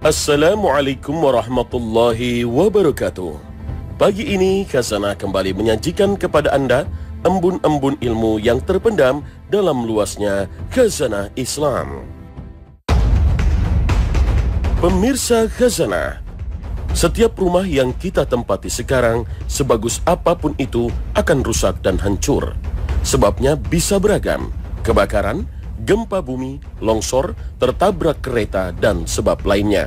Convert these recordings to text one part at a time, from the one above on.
Assalamualaikum warahmatullahi wabarakatuh. Pagi ini Khazanah kembali menyajikan kepada Anda embun-embun ilmu yang terpendam dalam luasnya Khazanah Islam. Pemirsa Khazanah, setiap rumah yang kita tempati sekarang, sebagus apapun itu, akan rusak dan hancur. Sebabnya bisa beragam: kebakaran, gempa bumi, longsor, tertabrak kereta, dan sebab lainnya.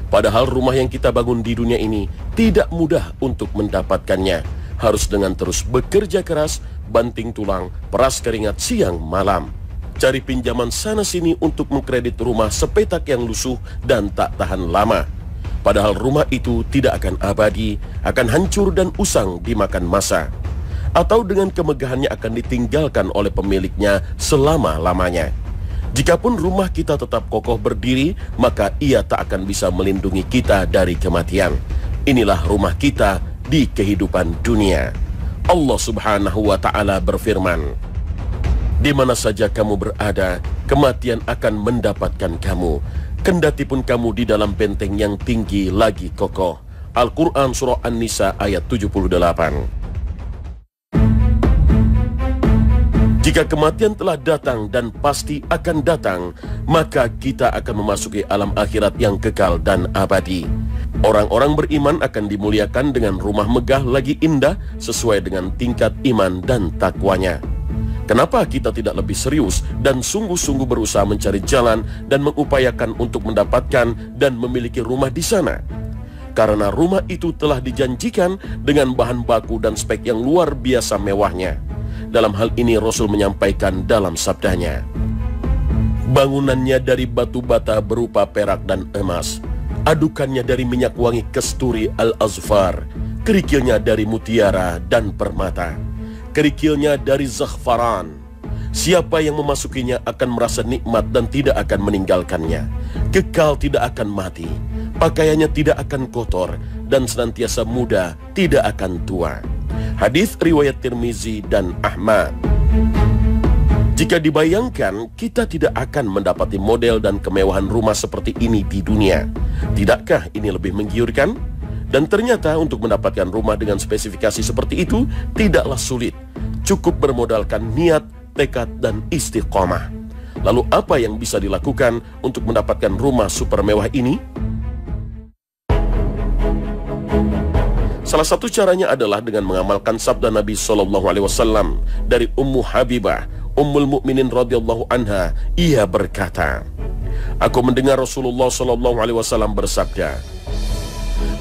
Padahal rumah yang kita bangun di dunia ini tidak mudah untuk mendapatkannya. Harus dengan terus bekerja keras, banting tulang, peras keringat siang malam. Cari pinjaman sana-sini untuk mengkredit rumah sepetak yang lusuh dan tak tahan lama. Padahal rumah itu tidak akan abadi, akan hancur dan usang dimakan masa. Atau dengan kemegahannya akan ditinggalkan oleh pemiliknya selama-lamanya. Jikapun rumah kita tetap kokoh berdiri, maka ia tak akan bisa melindungi kita dari kematian. Inilah rumah kita di kehidupan dunia. Allah Subhanahu wa Ta'ala berfirman, "Di mana saja kamu berada, kematian akan mendapatkan kamu, kendatipun kamu di dalam benteng yang tinggi lagi kokoh." Al-Quran Surah An-Nisa ayat 78. Jika kematian telah datang dan pasti akan datang, maka kita akan memasuki alam akhirat yang kekal dan abadi. Orang-orang beriman akan dimuliakan dengan rumah megah lagi indah sesuai dengan tingkat iman dan takwanya. Kenapa kita tidak lebih serius dan sungguh-sungguh berusaha mencari jalan dan mengupayakan untuk mendapatkan dan memiliki rumah di sana? Karena rumah itu telah dijanjikan dengan bahan baku dan spek yang luar biasa mewahnya. Dalam hal ini Rasul menyampaikan dalam sabdanya, "Bangunannya dari batu bata berupa perak dan emas, adukannya dari minyak wangi kasturi al-azfar, kerikilnya dari mutiara dan permata, kerikilnya dari zaghfaran. Siapa yang memasukinya akan merasa nikmat dan tidak akan meninggalkannya. Kekal tidak akan mati, pakaiannya tidak akan kotor, dan senantiasa muda, tidak akan tua." Hadis riwayat Tirmizi dan Ahmad. Jika dibayangkan, kita tidak akan mendapati model dan kemewahan rumah seperti ini di dunia. Tidakkah ini lebih menggiurkan? Dan ternyata untuk mendapatkan rumah dengan spesifikasi seperti itu tidaklah sulit. Cukup bermodalkan niat, tekad, dan istiqomah. Lalu apa yang bisa dilakukan untuk mendapatkan rumah super mewah ini? Salah satu caranya adalah dengan mengamalkan sabda Nabi SAW dari Ummu Habibah, Ummul Mukminin radhiyallahu anha. Ia berkata, "Aku mendengar Rasulullah SAW bersabda,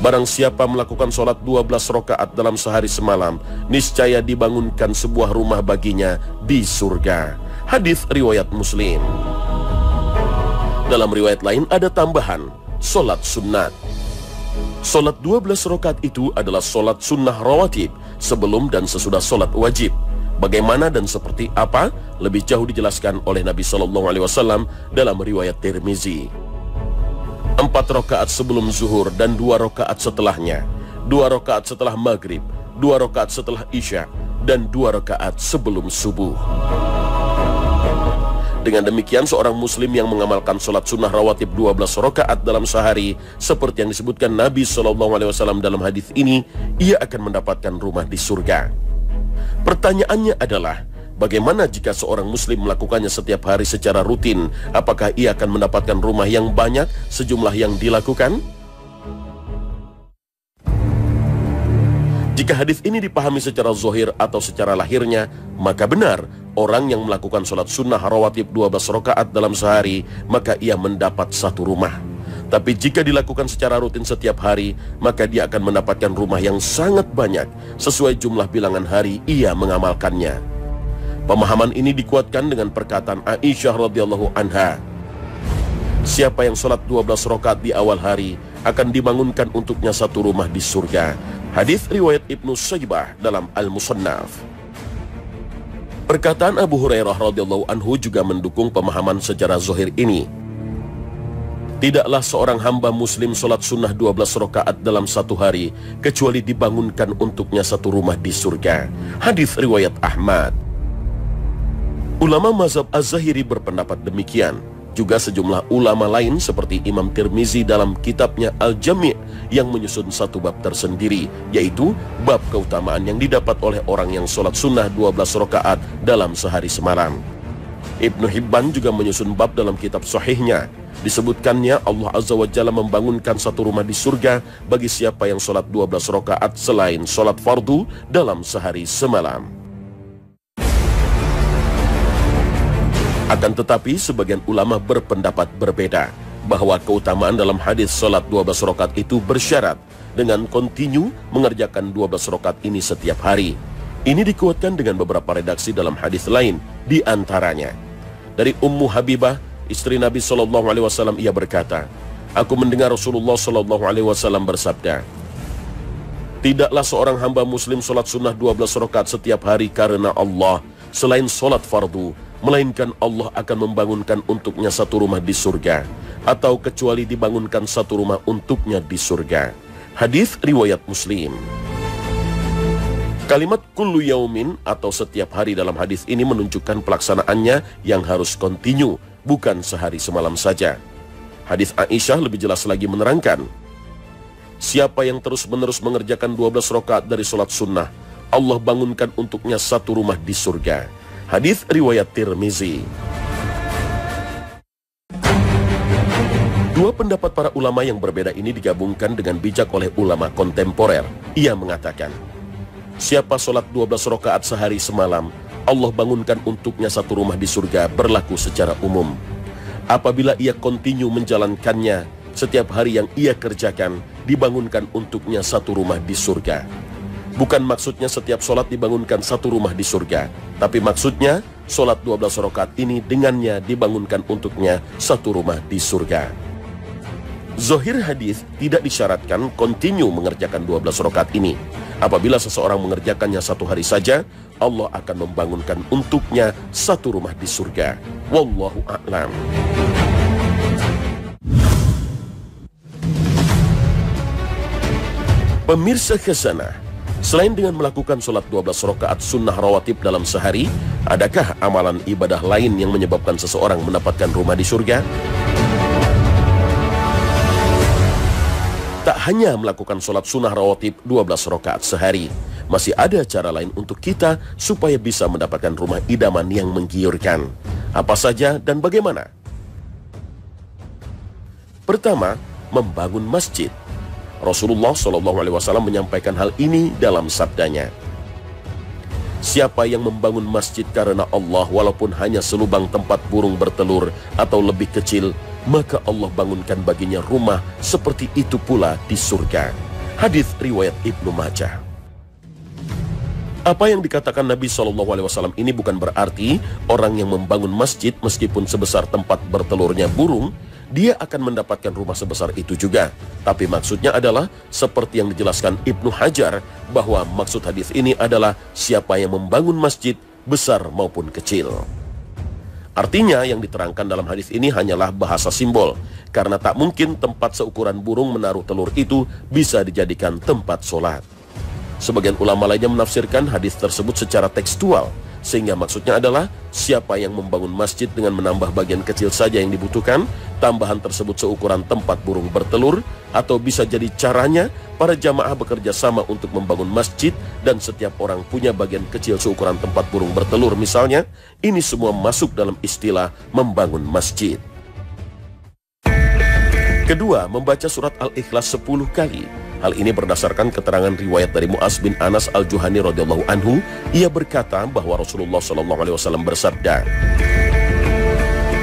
barang siapa melakukan sholat 12 rakaat dalam sehari semalam, niscaya dibangunkan sebuah rumah baginya di surga." Hadis riwayat Muslim. Dalam riwayat lain ada tambahan, sholat sunnat. Sholat 12 rakaat itu adalah sholat sunnah rawatib sebelum dan sesudah sholat wajib. Bagaimana dan seperti apa lebih jauh dijelaskan oleh Nabi SAW dalam riwayat Tirmizi. 4 rakaat sebelum zuhur dan 2 rakaat setelahnya, 2 rakaat setelah maghrib, 2 rakaat setelah isya, dan 2 rakaat sebelum subuh. Dengan demikian seorang muslim yang mengamalkan sholat sunnah rawatib 12 rakaat dalam sehari seperti yang disebutkan Nabi SAW dalam hadis ini, ia akan mendapatkan rumah di surga. Pertanyaannya adalah, bagaimana jika seorang muslim melakukannya setiap hari secara rutin? Apakah ia akan mendapatkan rumah yang banyak sejumlah yang dilakukan? Jika hadis ini dipahami secara zahir atau secara lahirnya, maka benar, orang yang melakukan sholat sunnah rawatib 12 rakaat dalam sehari, maka ia mendapat satu rumah. Tapi jika dilakukan secara rutin setiap hari, maka dia akan mendapatkan rumah yang sangat banyak, sesuai jumlah bilangan hari ia mengamalkannya. Pemahaman ini dikuatkan dengan perkataan Aisyah radhiyallahu anha, "Siapa yang sholat 12 rakaat di awal hari, akan dibangunkan untuknya satu rumah di surga." Hadis riwayat Ibnu Saibah dalam Al-Musannaf. Perkataan Abu Hurairah radhiyallahu anhu juga mendukung pemahaman secara zahir ini. Tidaklah seorang hamba muslim sholat sunnah 12 rakaat dalam satu hari kecuali dibangunkan untuknya satu rumah di surga. Hadis riwayat Ahmad. Ulama mazhab Az-Zahiri berpendapat demikian. Juga sejumlah ulama lain seperti Imam Tirmizi dalam kitabnya Al-Jami' yang menyusun satu bab tersendiri, yaitu bab keutamaan yang didapat oleh orang yang sholat sunnah 12 rakaat dalam sehari semalam. Ibnu Hibban juga menyusun bab dalam kitab sahihnya. Disebutkannya Allah Azza wa Jalla membangunkan satu rumah di surga bagi siapa yang sholat 12 rakaat selain sholat fardu dalam sehari semalam. Akan tetapi sebagian ulama berpendapat berbeda bahwa keutamaan dalam hadis sholat 12 rakaat itu bersyarat dengan kontinu mengerjakan 12 rakaat ini setiap hari. Ini dikuatkan dengan beberapa redaksi dalam hadis lain, di antaranya dari Ummu Habibah, istri Nabi SAW, ia berkata, "Aku mendengar Rasulullah SAW bersabda, tidaklah seorang hamba muslim sholat sunnah 12 rakaat setiap hari karena Allah selain sholat fardu, melainkan Allah akan membangunkan untuknya satu rumah di surga, atau kecuali dibangunkan satu rumah untuknya di surga." Hadis riwayat Muslim. Kalimat kullu yaumin atau setiap hari dalam hadis ini menunjukkan pelaksanaannya yang harus kontinu, bukan sehari semalam saja. Hadis Aisyah lebih jelas lagi menerangkan, siapa yang terus-menerus mengerjakan 12 rakaat dari sholat sunnah, Allah bangunkan untuknya satu rumah di surga. Hadis riwayat Tirmizi. Dua pendapat para ulama yang berbeda ini digabungkan dengan bijak oleh ulama kontemporer. Ia mengatakan, siapa sholat 12 rakaat sehari semalam, Allah bangunkan untuknya satu rumah di surga berlaku secara umum. Apabila ia kontinu menjalankannya, setiap hari yang ia kerjakan, dibangunkan untuknya satu rumah di surga. Bukan maksudnya setiap sholat dibangunkan satu rumah di surga, tapi maksudnya sholat 12 rakaat ini dengannya dibangunkan untuknya satu rumah di surga. Zahir hadis tidak disyaratkan kontinu mengerjakan 12 rakaat ini. Apabila seseorang mengerjakannya satu hari saja, Allah akan membangunkan untuknya satu rumah di surga. Wallahu a'lam. Pemirsa Khazanah, selain dengan melakukan sholat 12 rakaat sunnah rawatib dalam sehari, adakah amalan ibadah lain yang menyebabkan seseorang mendapatkan rumah di surga? Tak hanya melakukan sholat sunnah rawatib 12 rakaat sehari, masih ada cara lain untuk kita supaya bisa mendapatkan rumah idaman yang menggiurkan. Apa saja dan bagaimana? Pertama, membangun masjid. Rasulullah SAW menyampaikan hal ini dalam sabdanya, siapa yang membangun masjid karena Allah walaupun hanya selubang tempat burung bertelur atau lebih kecil, maka Allah bangunkan baginya rumah seperti itu pula di surga. Hadis riwayat Ibnu Majah. Apa yang dikatakan Nabi SAW ini bukan berarti orang yang membangun masjid meskipun sebesar tempat bertelurnya burung, dia akan mendapatkan rumah sebesar itu juga. Tapi maksudnya adalah seperti yang dijelaskan Ibnu Hajar, bahwa maksud hadis ini adalah siapa yang membangun masjid besar maupun kecil. Artinya yang diterangkan dalam hadis ini hanyalah bahasa simbol, karena tak mungkin tempat seukuran burung menaruh telur itu bisa dijadikan tempat sholat. Sebagian ulama lainnya menafsirkan hadis tersebut secara tekstual, sehingga maksudnya adalah siapa yang membangun masjid dengan menambah bagian kecil saja yang dibutuhkan, tambahan tersebut seukuran tempat burung bertelur, atau bisa jadi caranya para jamaah bekerja sama untuk membangun masjid dan setiap orang punya bagian kecil seukuran tempat burung bertelur misalnya. Ini semua masuk dalam istilah membangun masjid. Kedua, membaca surat Al-Ikhlas 10 kali. Hal ini berdasarkan keterangan riwayat dari Mu'az bin Anas Al-Juhani radhiyallahu anhu. Ia berkata bahwa Rasulullah SAW bersabda,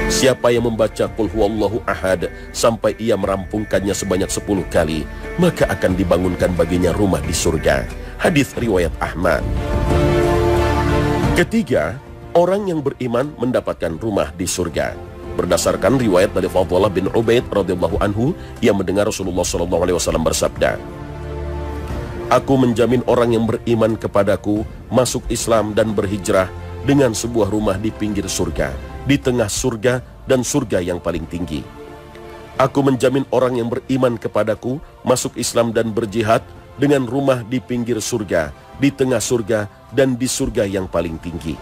siapa yang membaca Qul huwallahu ahad sampai ia merampungkannya sebanyak 10 kali, maka akan dibangunkan baginya rumah di surga. Hadis riwayat Ahmad. Ketiga, orang yang beriman mendapatkan rumah di surga. Berdasarkan riwayat dari Fadhalah bin Ubaid radhiyallahu anhu, ia mendengar Rasulullah SAW bersabda, aku menjamin orang yang beriman kepadaku masuk Islam dan berhijrah dengan sebuah rumah di pinggir surga, di tengah surga dan surga yang paling tinggi. Aku menjamin orang yang beriman kepadaku masuk Islam dan berjihad dengan rumah di pinggir surga, di tengah surga dan di surga yang paling tinggi.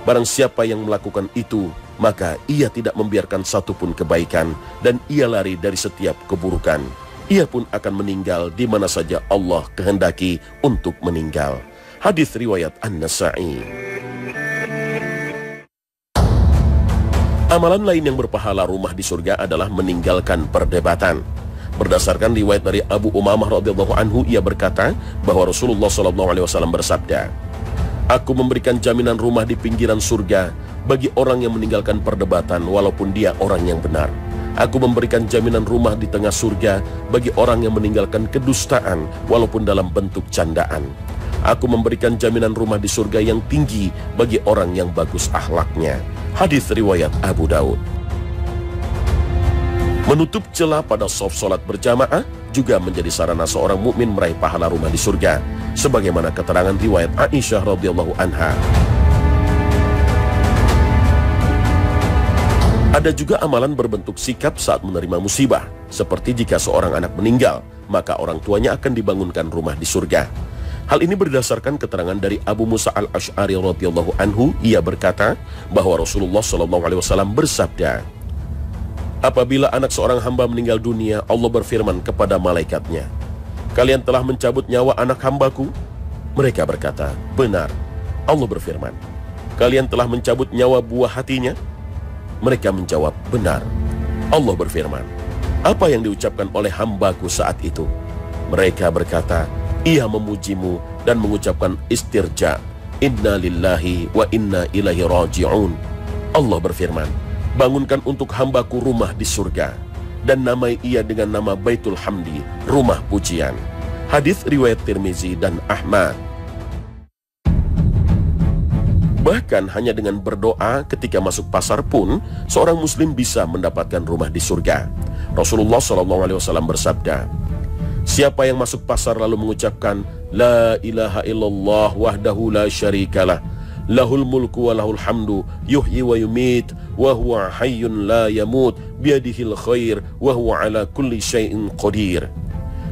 Barang siapa yang melakukan itu, maka ia tidak membiarkan satupun kebaikan, dan ia lari dari setiap keburukan. Ia pun akan meninggal di mana saja Allah kehendaki untuk meninggal. Hadis riwayat An-Nasa'i. Amalan lain yang berpahala rumah di surga adalah meninggalkan perdebatan. Berdasarkan riwayat dari Abu Umamah radhiyallahu anhu, ia berkata bahwa Rasulullah SAW bersabda, "Aku memberikan jaminan rumah di pinggiran surga bagi orang yang meninggalkan perdebatan walaupun dia orang yang benar. Aku memberikan jaminan rumah di tengah surga bagi orang yang meninggalkan kedustaan walaupun dalam bentuk candaan. Aku memberikan jaminan rumah di surga yang tinggi bagi orang yang bagus akhlaknya." Hadis riwayat Abu Daud. Menutup celah pada shaf salat berjamaah juga menjadi sarana seorang mukmin meraih pahala rumah di surga, sebagaimana keterangan riwayat Aisyah radhiyallahu anha. Ada juga amalan berbentuk sikap saat menerima musibah, seperti jika seorang anak meninggal, maka orang tuanya akan dibangunkan rumah di surga. Hal ini berdasarkan keterangan dari Abu Musa al-Ash'ari radhiyallahu anhu. Ia berkata bahwa Rasulullah SAW bersabda, "Apabila anak seorang hamba meninggal dunia, Allah berfirman kepada malaikatnya, 'Kalian telah mencabut nyawa anak hambaku?' Mereka berkata, 'Benar.' Allah berfirman, 'Kalian telah mencabut nyawa buah hatinya?' Mereka menjawab, 'Benar.' Allah berfirman, 'Apa yang diucapkan oleh hambaku saat itu?' Mereka berkata, 'Ia memujimu dan mengucapkan istirja, inna lillahi wa inna ilaihi raji'un.' Allah berfirman, 'Bangunkan untuk hambaku rumah di surga, dan namai ia dengan nama Baitul Hamdi, rumah pujian.' Hadis riwayat Tirmizi dan Ahmad. Bahkan hanya dengan berdoa ketika masuk pasar pun seorang muslim bisa mendapatkan rumah di surga. Rasulullah SAW bersabda, "Siapa yang masuk pasar lalu mengucapkan La ilaha illallah wahdahu la syarikalah, lahul mulku wa lahul hamdu, yuhyi wa yumit, wa huwa hayyun la yamut, biadihil khair, wa huwa ala kulli syai'in qadir."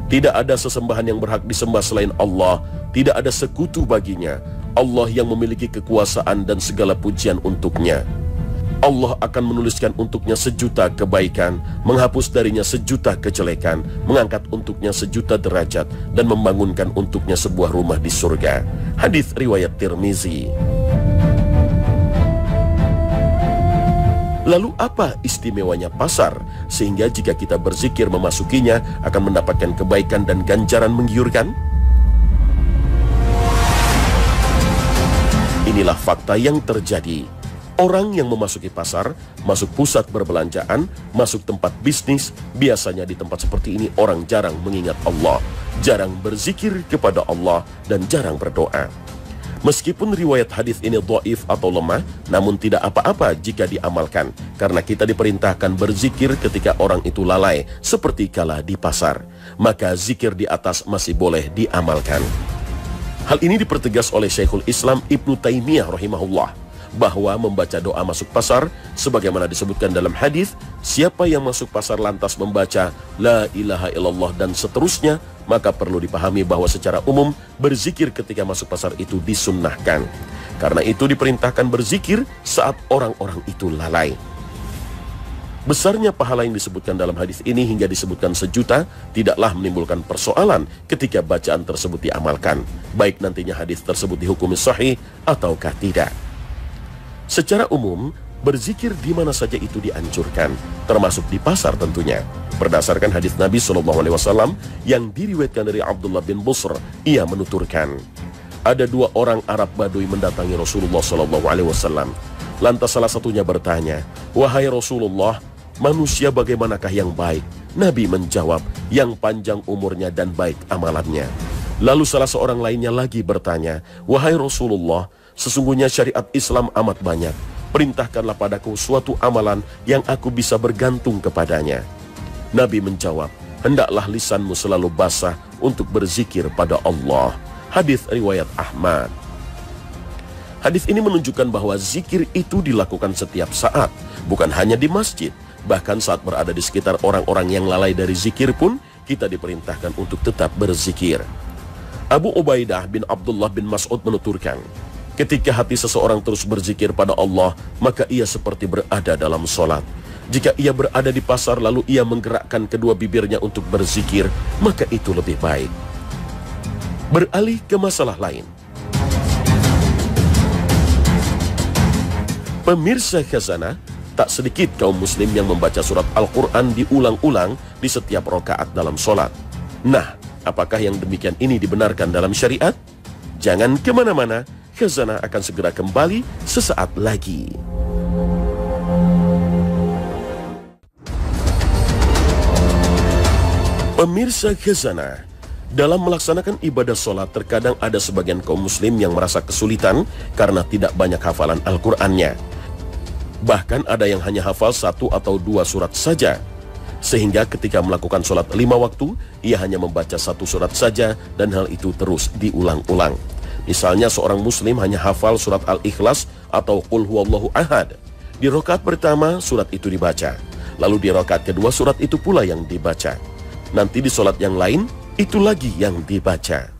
Tidak ada sesembahan yang berhak disembah selain Allah, tidak ada sekutu baginya. Allah yang memiliki kekuasaan dan segala pujian untuknya. Allah akan menuliskan untuknya 1.000.000 kebaikan, menghapus darinya 1.000.000 kejelekan, mengangkat untuknya 1.000.000 derajat, dan membangunkan untuknya sebuah rumah di surga. Hadis riwayat Tirmizi. Lalu apa istimewanya pasar, sehingga jika kita berzikir memasukinya akan mendapatkan kebaikan dan ganjaran menggiurkan? Inilah fakta yang terjadi. Orang yang memasuki pasar, masuk pusat perbelanjaan, masuk tempat bisnis, biasanya di tempat seperti ini orang jarang mengingat Allah, jarang berzikir kepada Allah, dan jarang berdoa. Meskipun riwayat hadis ini dhaif atau lemah, namun tidak apa-apa jika diamalkan, karena kita diperintahkan berzikir ketika orang itu lalai, seperti kala di pasar. Maka zikir di atas masih boleh diamalkan. Hal ini dipertegas oleh Syekhul Islam Ibnu Taimiyah rahimahullah, bahwa membaca doa masuk pasar sebagaimana disebutkan dalam hadis, siapa yang masuk pasar lantas membaca la ilaha illallah dan seterusnya, maka perlu dipahami bahwa secara umum berzikir ketika masuk pasar itu disunnahkan. Karena itu diperintahkan berzikir saat orang-orang itu lalai. Besarnya pahala yang disebutkan dalam hadis ini hingga disebutkan 1.000.000 tidaklah menimbulkan persoalan ketika bacaan tersebut diamalkan, baik nantinya hadis tersebut dihukumi sahih ataukah tidak. Secara umum, berzikir di mana saja itu dianjurkan, termasuk di pasar tentunya. Berdasarkan hadis Nabi SAW yang diriwayatkan dari Abdullah bin Busr, ia menuturkan, ada 2 orang Arab Baduy mendatangi Rasulullah SAW. Lantas salah satunya bertanya, "Wahai Rasulullah, manusia bagaimanakah yang baik?" Nabi menjawab, "Yang panjang umurnya dan baik amalannya." Lalu salah seorang lainnya lagi bertanya, "Wahai Rasulullah, sesungguhnya syariat Islam amat banyak. Perintahkanlah padaku suatu amalan yang aku bisa bergantung kepadanya." Nabi menjawab, "Hendaklah lisanmu selalu basah untuk berzikir pada Allah." Hadis riwayat Ahmad. Hadis ini menunjukkan bahwa zikir itu dilakukan setiap saat, bukan hanya di masjid. Bahkan saat berada di sekitar orang-orang yang lalai dari zikir pun, kita diperintahkan untuk tetap berzikir. Abu Ubaidah bin Abdullah bin Mas'ud menuturkan, Ketika hati seseorang terus berzikir pada Allah, maka ia seperti berada dalam sholat. Jika ia berada di pasar lalu ia menggerakkan kedua bibirnya untuk berzikir, maka itu lebih baik. Beralih ke masalah lain. Pemirsa Khazanah, tak sedikit kaum muslim yang membaca surat Al-Quran diulang-ulang di setiap rakaat dalam sholat. Nah, apakah yang demikian ini dibenarkan dalam syariat? Jangan kemana-mana, Khazanah akan segera kembali sesaat lagi. Pemirsa Khazanah, dalam melaksanakan ibadah sholat terkadang ada sebagian kaum muslim yang merasa kesulitan karena tidak banyak hafalan Al-Qur'annya. Bahkan ada yang hanya hafal 1 atau 2 surat saja. Sehingga ketika melakukan sholat 5 waktu, ia hanya membaca 1 surat saja dan hal itu terus diulang-ulang. Misalnya seorang muslim hanya hafal surat Al-Ikhlas atau Qul Huwallahu Ahad. Di rakaat pertama surat itu dibaca. Lalu di rakaat kedua surat itu pula yang dibaca. Nanti di sholat yang lain itu lagi yang dibaca.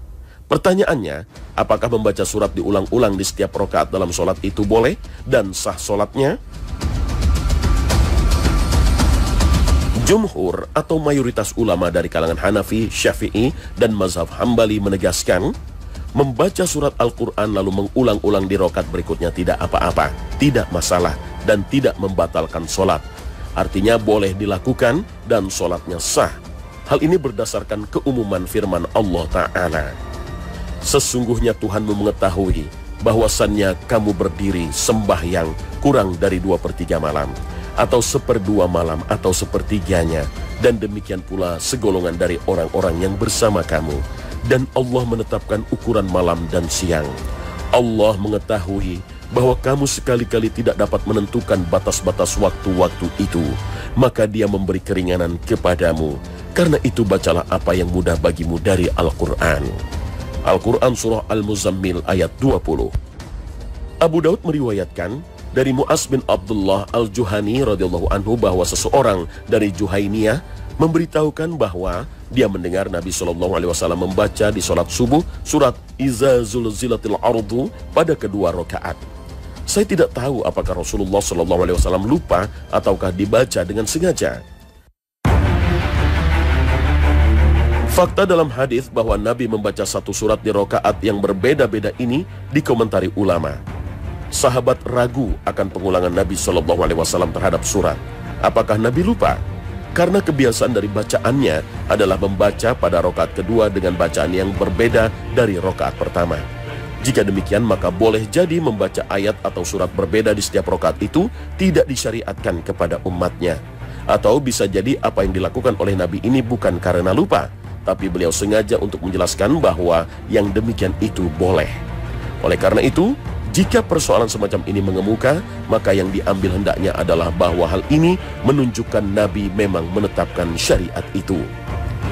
Pertanyaannya, apakah membaca surat diulang-ulang di setiap rakaat dalam sholat itu boleh dan sah sholatnya? Jumhur atau mayoritas ulama dari kalangan Hanafi, Syafi'i, dan mazhab Hambali menegaskan, membaca surat Al-Quran lalu mengulang-ulang di rakaat berikutnya tidak apa-apa, tidak masalah, dan tidak membatalkan sholat. Artinya boleh dilakukan dan sholatnya sah. Hal ini berdasarkan keumuman firman Allah Ta'ala. Sesungguhnya Tuhanmu mengetahui bahwasannya kamu berdiri sembahyang kurang dari 2/3 malam, atau 1/2 malam, atau 1/3-nya, dan demikian pula segolongan dari orang-orang yang bersama kamu. Dan Allah menetapkan ukuran malam dan siang. Allah mengetahui bahwa kamu sekali-kali tidak dapat menentukan batas-batas waktu-waktu itu, maka Dia memberi keringanan kepadamu. Karena itu bacalah apa yang mudah bagimu dari Al-Quran. Al-Quran Surah Al-Muzammil ayat 20. Abu Daud meriwayatkan dari Mu'az bin Abdullah Al-Juhani radhiyallahu anhu bahwa seseorang dari Juhainiyah memberitahukan bahwa dia mendengar Nabi SAW membaca di sholat subuh surat Iza Zulzilatil Ardu pada kedua rakaat. Saya tidak tahu apakah Rasulullah SAW lupa ataukah dibaca dengan sengaja. Fakta dalam hadis bahwa Nabi membaca 1 surat di rakaat yang berbeda-beda ini dikomentari ulama. Sahabat ragu akan pengulangan Nabi SAW terhadap surat. Apakah Nabi lupa? Karena kebiasaan dari bacaannya adalah membaca pada rakaat kedua dengan bacaan yang berbeda dari rakaat pertama. Jika demikian maka boleh jadi membaca ayat atau surat berbeda di setiap rakaat itu tidak disyariatkan kepada umatnya. Atau bisa jadi apa yang dilakukan oleh Nabi ini bukan karena lupa, tapi beliau sengaja untuk menjelaskan bahwa yang demikian itu boleh. Oleh karena itu, jika persoalan semacam ini mengemuka, maka yang diambil hendaknya adalah bahwa hal ini menunjukkan Nabi memang menetapkan syariat itu.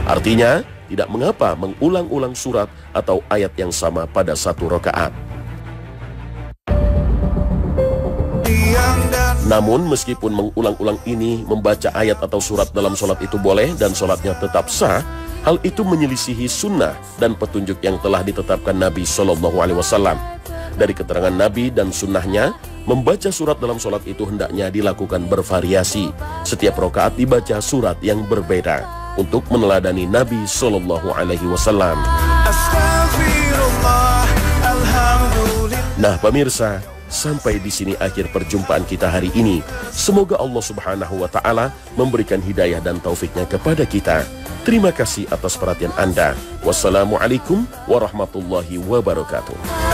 Artinya, tidak mengapa mengulang-ulang surat atau ayat yang sama pada 1 rakaat. Namun, meskipun mengulang-ulang ini membaca ayat atau surat dalam sholat itu boleh dan sholatnya tetap sah, hal itu menyelisihi sunnah dan petunjuk yang telah ditetapkan Nabi SAW. Dari keterangan Nabi dan sunnahnya, membaca surat dalam sholat itu hendaknya dilakukan bervariasi. Setiap rakaat dibaca surat yang berbeda untuk meneladani Nabi SAW. Nah pemirsa, sampai di sini akhir perjumpaan kita hari ini. Semoga Allah Subhanahu wa Ta'ala memberikan hidayah dan taufiknya kepada kita. Terima kasih atas perhatian Anda. Wassalamualaikum warahmatullahi wabarakatuh.